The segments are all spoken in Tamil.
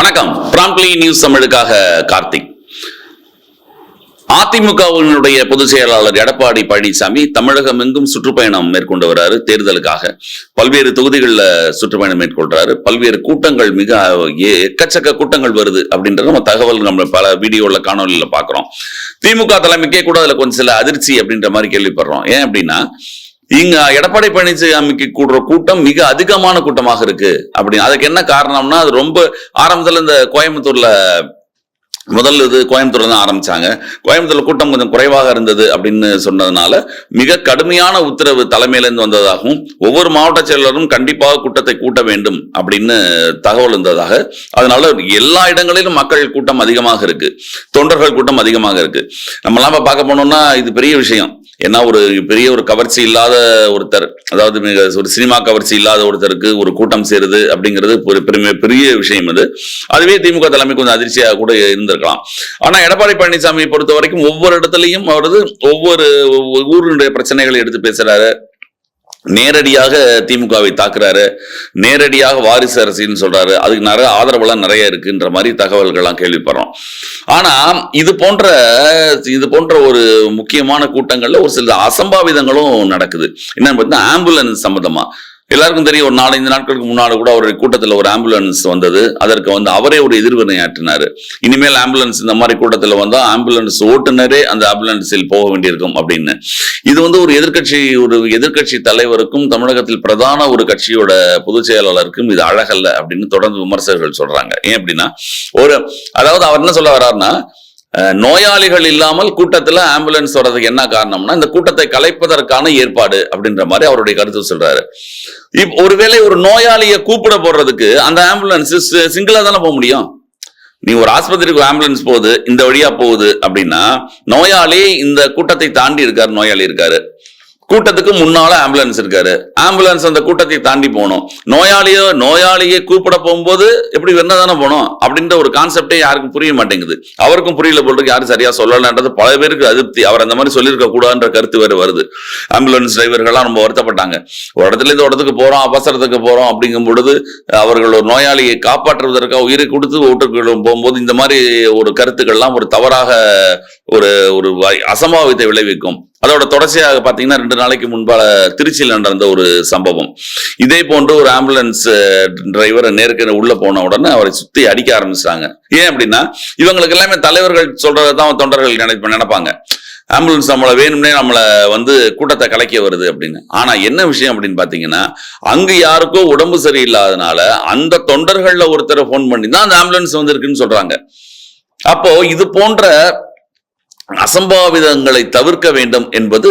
வணக்கம். பிராம்ப்லி நியூஸ் தமிழுக்காக கார்த்திக். அதிமுகவினுடைய பொதுச் செயலாளர் எடப்பாடி பழனிசாமி தமிழகம் எங்கும் சுற்றுப்பயணம் மேற்கொண்டு வர்றாரு. தேர்தலுக்காக பல்வேறு தொகுதிகளில் சுற்றுப்பயணம் மேற்கொள்றாரு. பல்வேறு கூட்டங்கள், மிக எக்கச்சக்க கூட்டங்கள் வருது அப்படின்றத நம்ம தகவல் நம்ம பல வீடியோல காணொலியில பாக்குறோம். திமுக தலைமைக்கே கூட அதுல கொஞ்சம் சில அதிர்ச்சி அப்படின்ற மாதிரி கேள்விப்படுறோம். ஏன் அப்படின்னா, இங்க எடப்பாடி பழனிசாமிக்கு கூடுற கூட்டம் மிக அதிகமான கூட்டமாக இருக்கு அப்படின்னு. அதுக்கு என்ன காரணம்னா, அது ரொம்ப ஆரம்பத்துல இந்த கோயம்புத்தூர்ல கோயம்புத்தூர்ல தான் ஆரம்பிச்சாங்க. கோயம்புத்தூர்ல கூட்டம் கொஞ்சம் குறைவாக இருந்தது அப்படின்னு சொன்னதுனால மிக கடுமையான உத்தரவு தலைமையிலிருந்து வந்ததாகவும், ஒவ்வொரு மாவட்ட செயலரும் கண்டிப்பாக கூட்டத்தை கூட்ட வேண்டும் அப்படின்னு தகவல் இருந்ததாக, அதனால எல்லா இடங்களிலும் மக்கள் கூட்டம் அதிகமாக இருக்கு, தொண்டர்கள் கூட்டம் அதிகமாக இருக்கு. நம்ம எல்லாம் பார்க்க போனோம்னா இது பெரிய விஷயம். ஏன்னா ஒரு பெரிய ஒரு கவர்ச்சி இல்லாத ஒருத்தர், அதாவது ஒரு சினிமா கவர்ச்சி இல்லாத ஒருத்தருக்கு ஒரு கூட்டம் சேருது அப்படிங்கிறது ஒரு பெரிய விஷயம். அதுவே திமுக தலைமை கொஞ்சம் அதிர்ச்சியாக கூட இருந்திருக்கலாம். ஆனா எடப்பாடி பழனிசாமியை பொறுத்த வரைக்கும் ஒவ்வொரு இடத்துலையும் அவரது ஒவ்வொரு ஊருடைய பிரச்சனைகளை எடுத்து பேசுறாரு. நேரடியாக திமுகவை தாக்குறாரு, நேரடியாக வாரிசு அரசியல்னு சொல்றாரு. அதுக்கு நிறைய ஆதரவுலாம் நிறைய இருக்குன்ற மாதிரி தகவல்கள்லாம் கேள்விப்படுறோம். ஆனா இது போன்ற ஒரு முக்கியமான கூட்டங்கள்ல ஒரு சில அசம்பாவிதங்களும் நடக்குது. என்னன்னு பார்த்தீங்கன்னா, ஆம்புலன்ஸ் சம்பந்தமா எல்லாருக்கும் தெரியும். ஒரு 4-5 நாட்களுக்கு முன்னாடி கூட அவருடைய கூட்டத்தில் ஒரு ஆம்புலன்ஸ் வந்தது. அதற்கு அவரே ஒரு எதிர்வினையாற்றினாரு. இனிமேல் ஆம்புலன்ஸ் இந்த மாதிரி கூட்டத்தில் வந்தா ஆம்புலன்ஸ் ஓட்டுநரே அந்த ஆம்புலன்ஸில் போக வேண்டியிருக்கும் அப்படின்னு. இது ஒரு எதிர்கட்சி தலைவருக்கும் தமிழகத்தில் பிரதான ஒரு கட்சியோட பொதுச் செயலாளருக்கும் இது அழகல்ல அப்படின்னு தொடர்ந்து விமர்சகர்கள் சொல்றாங்க. ஏன் அப்படின்னா, அதாவது அவர் என்ன சொல்ல வர்றாருன்னா, நோயாளிகள் இல்லாமல் கூட்டத்துல ஆம்புலன்ஸ் வர்றதுக்கு என்ன காரணம்னா, இந்த கூட்டத்தை கலைப்பதற்கான ஏற்பாடு அப்படின்ற மாதிரி அவருடைய கருத்து சொல்றாரு. ஒருவேளை ஒரு நோயாளியை கூப்பிட போடுறதுக்கு அந்த ஆம்புலன்ஸ் சிங்கிளா தானே போக முடியும். நீ ஒரு ஆஸ்பத்திரிக்கு ஆம்புலன்ஸ் போகுது, இந்த வழியா போகுது அப்படின்னா, நோயாளி இந்த கூட்டத்தை தாண்டி இருக்காரு, நோயாளி இருக்காரு, கூட்டத்துக்கு முன்னால ஆம்புலன்ஸ் இருக்காரு, ஆம்புலன்ஸ் அந்த கூட்டத்தை தாண்டி போகணும். நோயாளியை கூப்பிட போகும்போது எப்படி வேணா தானே போனோம் அப்படின்ற ஒரு கான்செப்டே யாருக்கும் புரிய மாட்டேங்குது. அவருக்கும் புரியல போல, யாரும் சரியா சொல்லலன்றது பல பேருக்கு அதிருப்தி. அவர் அந்த மாதிரி சொல்லியிருக்க கூடாதுன்ற கருத்து வேறு வருது. ஆம்புலன்ஸ் டிரைவர்கள்லாம் ரொம்ப வருத்தப்பட்டாங்க. ஒரு இடத்துல இருந்து இடத்துக்கு போறோம், அவசரத்துக்கு போறோம் அப்படிங்கும் பொழுது அவர்கள் ஒரு நோயாளியை காப்பாற்றுவதற்காக உயிரை கொடுத்து ஓட்டுக்கு போகும்போது இந்த மாதிரி ஒரு கருத்துக்கள்லாம் ஒரு தவறாக ஒரு அசம்பாவித்தை விளைவிக்கும். அதோட தொடர்ச்சியாக பாத்தீங்கன்னா, 2 நாளைக்கு முன்பாக திருச்சியில் நடந்த ஒரு சம்பவம். இதே போன்று ஒரு ஆம்புலன்ஸ் டிரைவர் நேருக்கு உள்ள போன உடனே அவரை சுத்தி அடிக்க ஆரம்பிச்சாங்க. ஏன் அப்படின்னா, இவங்களுக்கு எல்லாமே தலைவர்கள் சொல்றதான் தொண்டர்கள் நினைப்பாங்க. ஆம்புலன்ஸ் நம்மளை வேணும்னே நம்மளை கூட்டத்தை கலைக்க வருது அப்படின்னு. ஆனா என்ன விஷயம் அப்படின்னு பாத்தீங்கன்னா, அங்கு யாருக்கோ உடம்பு சரியில்லாதனால அந்த தொண்டர்கள்ல ஒருத்தரை போன் பண்ணி தான் அந்த ஆம்புலன்ஸ் இருக்குன்னு சொல்றாங்க. அப்போ இது போன்ற அசம்பாவிதங்களை தவிர்க்க வேண்டும் என்பது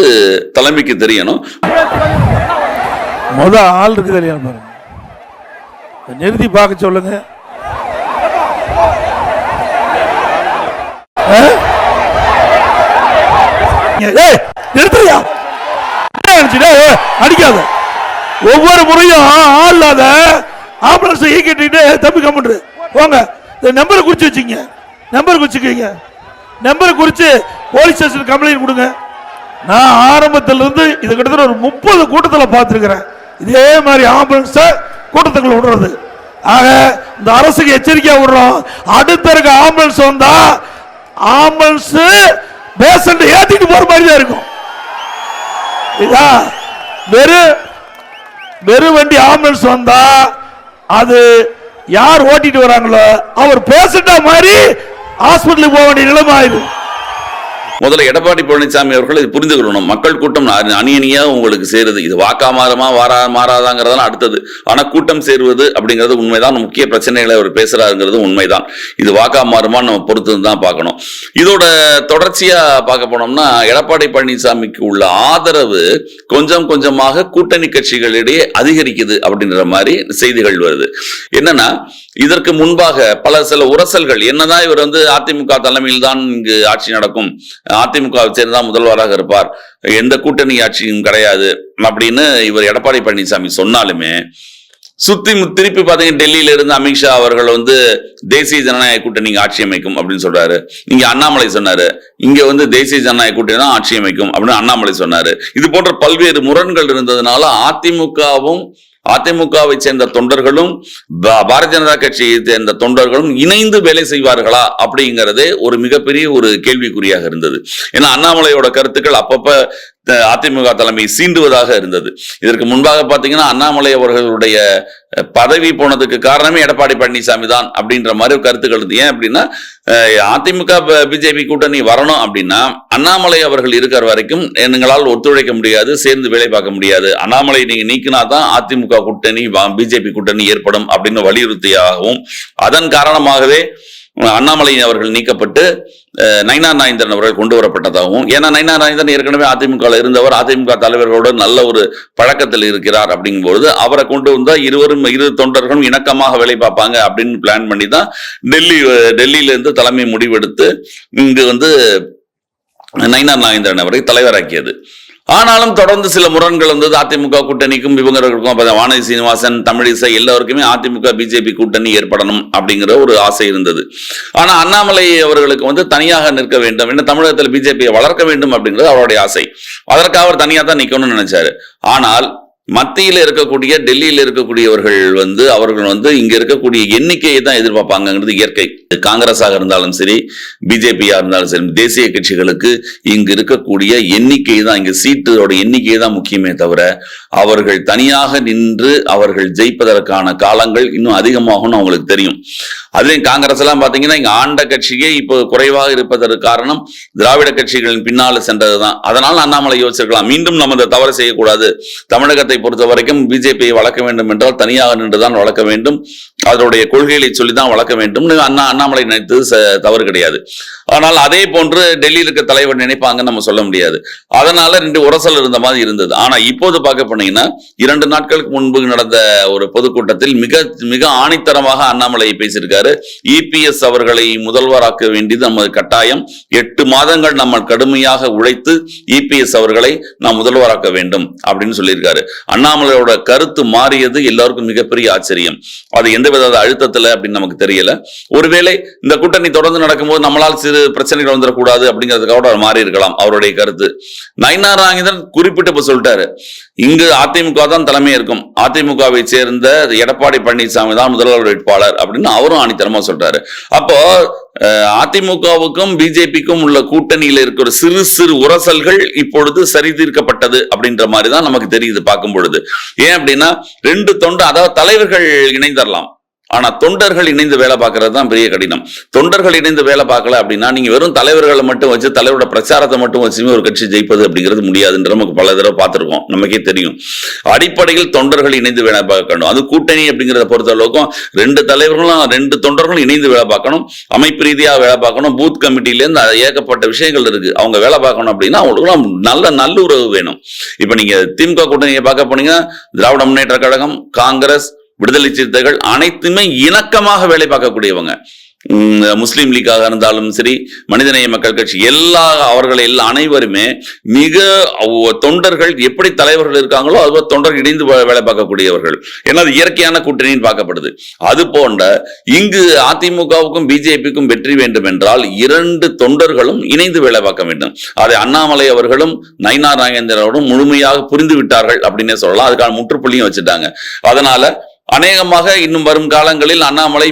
தலைமைக்கு தெரியணும். ஆள் இருக்கு தெரியும், நிறுத்தி பார்க்க சொல்லுங்க. அடிக்காத. ஒவ்வொரு முறையும் ஆள் இல்லாத ஆம்புலன்ஸ் ஈக்கிட்டு தம்பி கம்முன்று போங்க. நம்பரை குறிச்சு வச்சுங்க, நம்பர் குறிச்சுக்கீங்க, நம்பர் குறிச்சு போலீஸ் ஸ்டேஷன் கம்ப்ளைண்ட் கொடுங்க. நான் ஆரம்பத்திலிருந்து இது கிட்டத்தட்ட ஒரு 30 கூட்டத்தில் பார்த்துருக்கிறேன். இதே மாதிரி ஆம்புலன்ஸ் கூட்டத்துக்குள்ள விடுறது. ஆக இந்த அரசுக்கு எச்சரிக்கையா விடுறோம். அடுத்த இருக்க ஆம்புலன்ஸ் வந்தா ஆம்புலன்ஸ் பேஷண்ட் ஏத்திட்டு போற மாதிரி தான் இருக்கும். வெறும் வண்டி ஆம்புலன்ஸ் வந்தா அது யார் ஓட்டிட்டு வராங்களோ அவர் பேஷண்டா மாதிரி ஹாஸ்பிட்டலுக்கு போக வேண்டிய நிலைமை ஆயிடும். முதல்ல எடப்பாடி பழனிசாமி அவர்கள் இது புரிந்துக்கணும். மக்கள் கூட்டம் அணியணியா உங்களுக்கு சேருது. இது வாக்கா மாறாதாங்கிறதெல்லாம் அடுத்தது. ஆனா கூட்டம் சேருவது அப்படிங்கிறது உண்மைதான். முக்கிய பிரச்சனைகளை அவர் பேசுறாருங்கிறது உண்மைதான். இது வாக்கா மாறுமான்னு நம்ம பொறுத்து தான் பார்க்கணும். இதோட தொடர்ச்சியா பார்க்க போனோம்னா, எடப்பாடி பழனிசாமிக்கு உள்ள ஆதரவு கொஞ்சம் கொஞ்சமாக கூட்டணி கட்சிகளிடையே அதிகரிக்குது அப்படின்ற மாதிரி செய்திகள் வருது. என்னன்னா, இதற்கு முன்பாக சில உரசல்கள், என்னதான் இவர் அதிமுக தலைமையில் தான் இங்கு ஆட்சி நடக்கும், அதிமுகவை சேர்ந்துதான் முதல்வராக இருப்பார், எந்த கூட்டணி ஆட்சியும் கிடையாது அப்படின்னு இவர் எடப்பாடி பழனிசாமி சொன்னாலுமே, திருப்பி பாத்தீங்கன்னா டெல்லியில இருந்து அமித்ஷா அவர்கள் தேசிய ஜனநாயக கூட்டணி ஆட்சி அமைக்கும் அப்படின்னு சொல்றாரு. இங்க அண்ணாமலை சொன்னாரு, இங்க தேசிய ஜனநாயக கூட்டணி தான் ஆட்சி அமைக்கும் அப்படின்னு அண்ணாமலை சொன்னாரு. இது போன்ற பல்வேறு முரண்கள் இருந்ததுனால அதிமுகவும் அதிமுகவை சேர்ந்த தொண்டர்களும் பாரதிய ஜனதா கட்சியை சேர்ந்த தொண்டர்களும் இணைந்து வேலை செய்வார்களா அப்படிங்கிறதே ஒரு மிகப்பெரிய ஒரு கேள்விக்குறியாக இருந்தது. ஏன்னா அண்ணாமலையோட கருத்துக்கள் அப்பப்ப அதிமுக தலைமை சீண்டுவதாக இருந்தது. இதற்கு முன்பாக பாத்தீங்கன்னா அண்ணாமலை அவர்களுடைய பதவி போனதுக்கு காரணமே எடப்பாடி பழனிசாமி தான் அப்படின்ற மாதிரி கருத்துக்கள் இருந்து. ஏன் அப்படின்னா அதிமுக பிஜேபி கூட்டணி வரணும் அப்படின்னா அண்ணாமலை அவர்கள் இருக்கிற வரைக்கும் எங்களால் ஒத்துழைக்க முடியாது, சேர்ந்து வேலை பார்க்க முடியாது. அண்ணாமலை நீங்க நீக்கினா தான் அதிமுக கூட்டணி பிஜேபி கூட்டணி ஏற்படும் அப்படின்னு வலியுறுத்தியாகவும் அதன் காரணமாகவே அண்ணாமலை அவர்கள் நீக்கப்பட்டு நயினார் நாகேந்திரன் அவர்கள் கொண்டு வரப்பட்டதாகவும், ஏன்னா நயினார் நாகேந்திரன் ஏற்கனவே அதிமுக இருந்தவர், அதிமுக தலைவர்களோடு நல்ல ஒரு பழக்கத்தில் இருக்கிறார் அப்படிங்கும்போது அவரை கொண்டு வந்தா இரு தொண்டர்களும் இணக்கமாக வேலை பார்ப்பாங்க அப்படின்னு பிளான் பண்ணி தான் டெல்லியில இருந்து தலைமை முடிவெடுத்து இங்கு நயினார் நாகேந்திரன் அவரை தலைவராக்கியது. ஆனாலும் தொடர்ந்து சில முரண்கள் வந்தது. அதிமுக கூட்டணிக்கும் இவங்களுக்கும் வானதி சீனிவாசன், தமிழிசை எல்லாருக்குமே அதிமுக பிஜேபி கூட்டணி ஏற்படணும் அப்படிங்கிற ஒரு ஆசை இருந்தது. ஆனா அண்ணாமலை அவர்களுக்கு தனியாக நிற்க வேண்டும், என்ன தமிழகத்தில் பிஜேபியை வளர்க்க வேண்டும் அப்படிங்கிறது அவருடைய ஆசை. அதற்காக அவர் தனியாக தான் நிக்கணும்னு நினைச்சாரு. ஆனால் மத்தியில் இருக்கக்கூடிய டெல்லியில் இருக்கக்கூடியவர்கள் அவர்கள் இங்க இருக்கக்கூடிய எண்ணிக்கையை தான் எதிர்பார்ப்பாங்கிறது இயற்கை. காங்கிரஸாக இருந்தாலும் சரி, பிஜேபியா இருந்தாலும் சரி, தேசிய கட்சிகளுக்கு இங்கு இருக்கக்கூடிய எண்ணிக்கை தான், இங்க சீட்டோட எண்ணிக்கை தான் முக்கியமே தவிர அவர்கள் தனியாக நின்று அவர்கள் ஜெயிப்பதற்கான காலங்கள் இன்னும் அதிகமாகும்னு அவங்களுக்கு தெரியும். அதுலயும் காங்கிரஸ் எல்லாம் பாத்தீங்கன்னா இங்க ஆண்ட கட்சியே இப்போ குறைவாக இருப்பதற்கு காரணம் திராவிட கட்சிகளின் பின்னால சென்றதுதான். அதனால அண்ணாமலை யோசிச்சிருக்கலாம், மீண்டும் நம்ம இந்த தவறு செய்யக்கூடாது, தமிழகத்தை பொறுத்த வரைக்கும் பிஜேபியை வளர்க்க வேண்டும் என்றால் தனியாக நின்றுதான் வளர்க்க வேண்டும், அதனுடைய கொள்கைகளை சொல்லிதான் வளர்க்க வேண்டும். அண்ணாமலை நினைத்தது தவறு கிடையாது. ஆனால் அதே போன்று டெல்லியில் இருக்க தலைவர் நினைப்பாங்கன்னு நம்ம சொல்ல முடியாது. அதனால 2 உரசல் இருந்த மாதிரி இருந்தது. ஆனா இப்போது பார்க்க போனீங்கன்னா 2 நாட்களுக்கு முன்பு நடந்த ஒரு பொதுக்கூட்டத்தில் மிக மிக ஆணித்தரமாக அண்ணாமலை பேசியிருக்காரு. இபிஎஸ் அவர்களை முதல்வராக்க வேண்டியது நமது கட்டாயம், 8 மாதங்கள் நம்ம கடுமையாக உழைத்து இபிஎஸ் அவர்களை நாம் முதல்வராக்க வேண்டும் அப்படின்னு சொல்லியிருக்காரு. அண்ணாமலையோட கருத்து மாறியது எல்லாருக்கும் மிகப்பெரிய ஆச்சரியம். அது எந்த வித அழுத்தத்துல அப்படின்னு நமக்கு தெரியல. ஒருவேளை இந்த கூட்டணி தொடர்ந்து நடக்கும்போது நம்மளால் சிறு பிரச்சனைகள் வந்துடக்கூடாது அப்படிங்கிறதுக்காக மாறி இருக்கலாம் அவருடைய கருத்து. நயினார் நாகேந்திரன் குறிப்பிட்டு சொல்லிட்டாரு, இங்கு அதிமுக தான் தலைமை இருக்கும், அதிமுகவை சேர்ந்த எடப்பாடி பழனிசாமி தான் முதல்வர் வேட்பாளர் அப்படின்னு அவரும் ஆணித்தரமா சொல்றாரு. அப்போ அதிமுகவுக்கும் பிஜேபிக்கும் உள்ள கூட்டணியில இருக்கிற சிறு சிறு உரசல்கள் இப்பொழுது சரி தீர்க்கப்பட்டது அப்படின்ற மாதிரி தான் நமக்கு தெரியுது பார்க்கும் பொழுது. ஏன் அப்படின்னா 2 அதாவது தலைவர்கள் இணைந்தரலாம், ஆனா தொண்டர்கள் இணைந்து வேலை பார்க்கறது தான் பெரிய கடினம். தொண்டர்கள் இணைந்து வேலை பார்க்கல அப்படின்னா நீங்க வெறும் தலைவர்களை மட்டும் வச்சு தலைவரோட பிரச்சாரத்தை மட்டும் வச்சுமே ஒரு கட்சி ஜெயிப்பது அப்படிங்கிறது முடியாதுன்ற நமக்கு பல தடவை பார்த்திருக்கோம், நமக்கே தெரியும். அடிப்படையில் தொண்டர்கள் இணைந்து வேலை பார்க்கணும். அது கூட்டணி அப்படிங்கிறத பொறுத்த அளவுக்கும் 2 தலைவர்களும் 2 தொண்டர்களும் இணைந்து வேலை பார்க்கணும், அமைப்பு ரீதியாக வேலை பார்க்கணும், பூத் கமிட்டில இருந்து ஏகப்பட்ட விஷயங்கள் இருக்கு. அவங்க வேலை பார்க்கணும் அப்படின்னா அவங்களுக்கு நல்ல நல்லுறவு வேணும். இப்ப நீங்க திமுக கூட்டணியை பார்க்க போனீங்கன்னா திராவிட முன்னேற்ற கழகம், காங்கிரஸ், விடுதலை சிறுத்தைகள் அனைத்துமே இணக்கமாக வேலை பார்க்கக்கூடியவங்க. முஸ்லீம் லீக்காக இருந்தாலும் சரி, மனிதநேய மக்கள் கட்சி அவர்கள் அனைவருமே மிக தொண்டர்கள் எப்படி தலைவர்கள் இருக்காங்களோ அதுபோல் தொண்டர்கள் இணைந்து வேலை பார்க்கக்கூடியவர்கள். ஏன்னா அது இயற்கையான கூட்டணின்னு பார்க்கப்படுது. அது போன்ற இங்கு அதிமுகவுக்கும் பிஜேபிக்கும் வெற்றி வேண்டும் என்றால் 2 தொண்டர்களும் இணைந்து வேலை பார்க்க வேண்டும். அதை அண்ணாமலை அவர்களும் நயினார் நாகேந்திரனும் முழுமையாக புரிந்து விட்டார்கள் அப்படின்னே சொல்லலாம். அதுக்கான முற்றுப்புள்ளியும் வச்சுட்டாங்க. அதனால அநேகமாக இன்னும் வரும் காலங்களில் அண்ணாமலை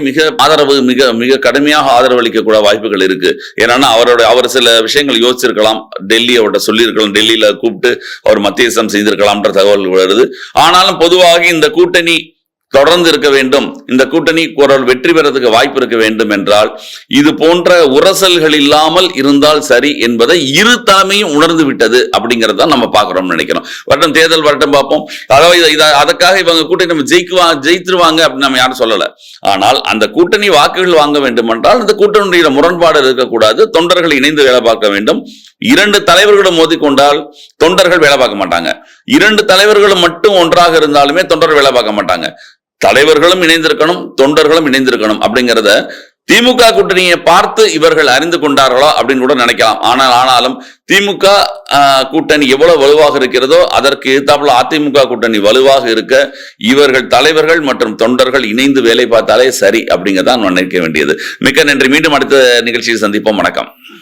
மிக மிக கடுமையாக ஆதரவு அளிக்கக்கூட வாய்ப்புகள் இருக்கு. ஏன்னா அவர் சில விஷயங்கள் யோசிச்சிருக்கலாம், டெல்லி அவர்கிட்ட சொல்லியிருக்கலாம், டெல்லியில கூப்பிட்டு அவர் மத்தியஸ்தம் செய்திருக்கலாம்ன்ற தகவல் வருது. ஆனாலும் பொதுவாக இந்த கூட்டணி தொடர்ந்து இருக்க வேண்டும், இந்த கூட்டணி வெற்றி பெறதுக்கு வாய்ப்பு இருக்க வேண்டும் என்றால் இது போன்ற உரசல்கள் இல்லாமல் இருந்தால் சரி என்பதை இரு தலைமையும் உணர்ந்து விட்டது அப்படிங்கறத நம்ம பார்க்கிறோம் நினைக்கிறோம். வரட்டும், தேர்தல் வரட்டும் பார்ப்போம். அதாவது அதுக்காக இவங்க கூட்டணி நம்ம ஜெயிச்சிருவாங்க அப்படின்னு நம்ம யாரும் சொல்லல. ஆனால் அந்த கூட்டணி வாக்குகள் வாங்க வேண்டும் என்றால் இந்த கூட்டணியுடைய முரண்பாடு இருக்கக்கூடாது, தொண்டர்கள் இணைந்து வேலை பார்க்க வேண்டும். 2 தலைவர்களும் மோதிக்கொண்டால் தொண்டர்கள் வேலை பார்க்க மாட்டாங்க. 2 தலைவர்களும் மட்டும் ஒன்றாக இருந்தாலுமே தொண்டர்கள் வேலை பார்க்க மாட்டாங்க. தலைவர்களும் இணைந்திருக்கணும், தொண்டர்களும் இணைந்திருக்கணும் அப்படிங்கிறத திமுக கூட்டணியை பார்த்து இவர்கள் அறிந்து கொண்டார்களோ அப்படின்னு கூட நினைக்கலாம். ஆனாலும் திமுக கூட்டணி எவ்வளவு வலுவாக இருக்கிறதோ அதற்கு எதிர்த்தாப்புல அதிமுக கூட்டணி வலுவாக இருக்க இவர்கள் தலைவர்கள் மற்றும் தொண்டர்கள் இணைந்து வேலை பார்த்தாலே சரி அப்படிங்கிறதான் நினைக்க வேண்டியது. மிக்க நன்றி. மீண்டும் அடுத்த நிகழ்ச்சியை சந்திப்போம். வணக்கம்.